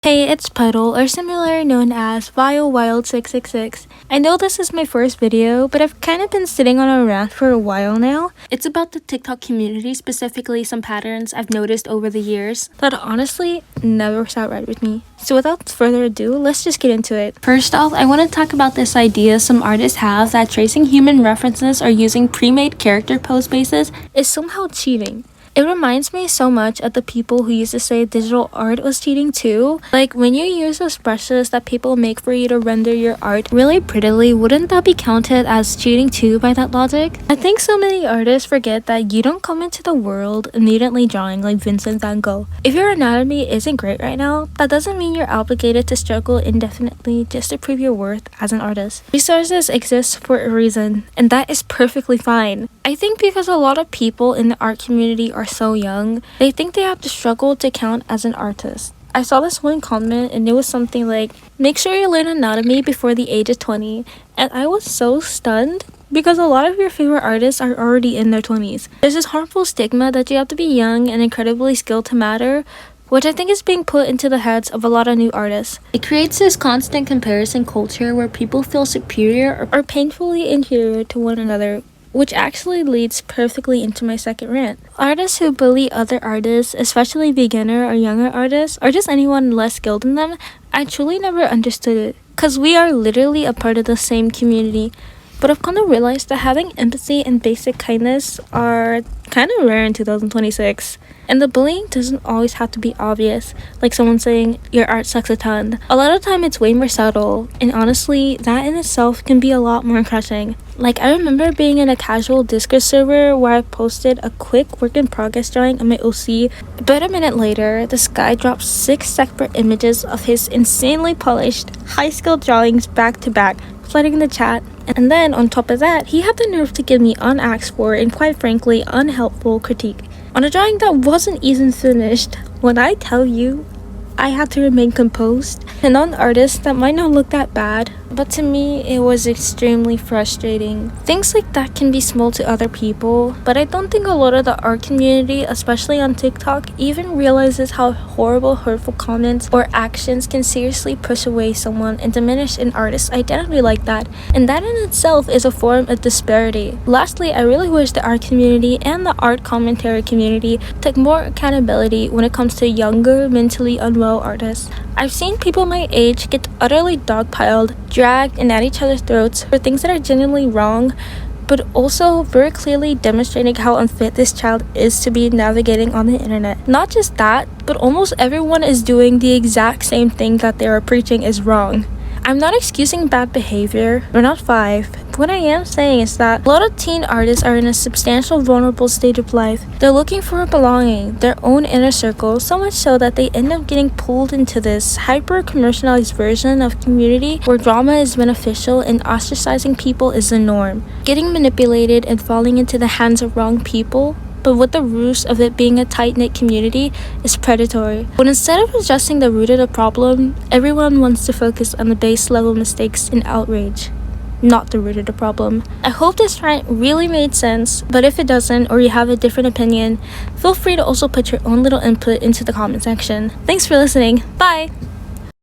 Hey, it's Puddle, or similarly known as Wild666. I know this is my first video, but I've kind of been sitting on a rant for a while now. It's about the TikTok community, specifically some patterns I've noticed over the years that honestly never sat right with me. So without further ado, let's just get into it. First off, I want to talk about this idea some artists have that tracing human references or using pre-made character pose bases is somehow cheating. It reminds me so much of the people who used to say digital art was cheating too. Like, when you use those brushes that people make for you to render your art really prettily, wouldn't that be counted as cheating too by that logic? I think so many artists forget that you don't come into the world immediately drawing like Vincent van Gogh. If your anatomy isn't great right now, that doesn't mean you're obligated to struggle indefinitely just to prove your worth as an artist. Resources exist for a reason, and that is perfectly fine. I think because a lot of people in the art community are so young, they think they have to struggle to count as an artist. I saw this one comment and it was something like, make sure you learn anatomy before the age of 20. And I was so stunned because a lot of your favorite artists are already in their 20s. There's this harmful stigma that you have to be young and incredibly skilled to matter, which I think is being put into the heads of a lot of new artists. It creates this constant comparison culture where people feel superior or painfully inferior to one another, which actually leads perfectly into my second rant. Artists who bully other artists, especially beginner or younger artists, or just anyone less skilled than them, I truly never understood it. Cause we are literally a part of the same community. But I've come to realize that having empathy and basic kindness are kind of rare in 2026. And the bullying doesn't always have to be obvious, like someone saying, your art sucks a ton. A lot of time it's way more subtle, and honestly, that in itself can be a lot more crushing. Like, I remember being in a casual Discord server where I posted a quick work in progress drawing on my OC, but a minute later, this guy dropped 6 separate images of his insanely polished, high-skilled drawings back to back, flooding the chat. And then on top of that, he had the nerve to give me unasked for and quite frankly unhelpful critique on a drawing that wasn't even finished. When I tell you, I had to remain composed. And on artists that might not look that bad, but to me it was extremely frustrating. Things like that can be small to other people, but I don't think a lot of the art community, especially on TikTok, even realizes how horrible hurtful comments or actions can seriously push away someone and diminish an artist's identity like that. And that in itself is a form of disparity. Lastly, I really wish the art community and the art commentary community took more accountability when it comes to younger, mentally unwell artists. I've seen people my age get utterly dogpiled, dragged, and at each other's throats for things that are genuinely wrong, but also very clearly demonstrating how unfit this child is to be navigating on the internet. Not just that, but almost everyone is doing the exact same thing that they are preaching is wrong. I'm not excusing bad behavior, we're not 5, but what I am saying is that a lot of teen artists are in a substantial vulnerable stage of life. They're looking for a belonging, their own inner circle, so much so that they end up getting pulled into this hyper-commercialized version of community where drama is beneficial and ostracizing people is the norm. Getting manipulated and falling into the hands of wrong people, but with the ruse of it being a tight-knit community, is predatory. When instead of addressing the root of the problem, everyone wants to focus on the base level mistakes and outrage, not the root of the problem. I hope this rant really made sense, but if it doesn't or you have a different opinion, feel free to also put your own little input into the comment section. Thanks for listening. Bye!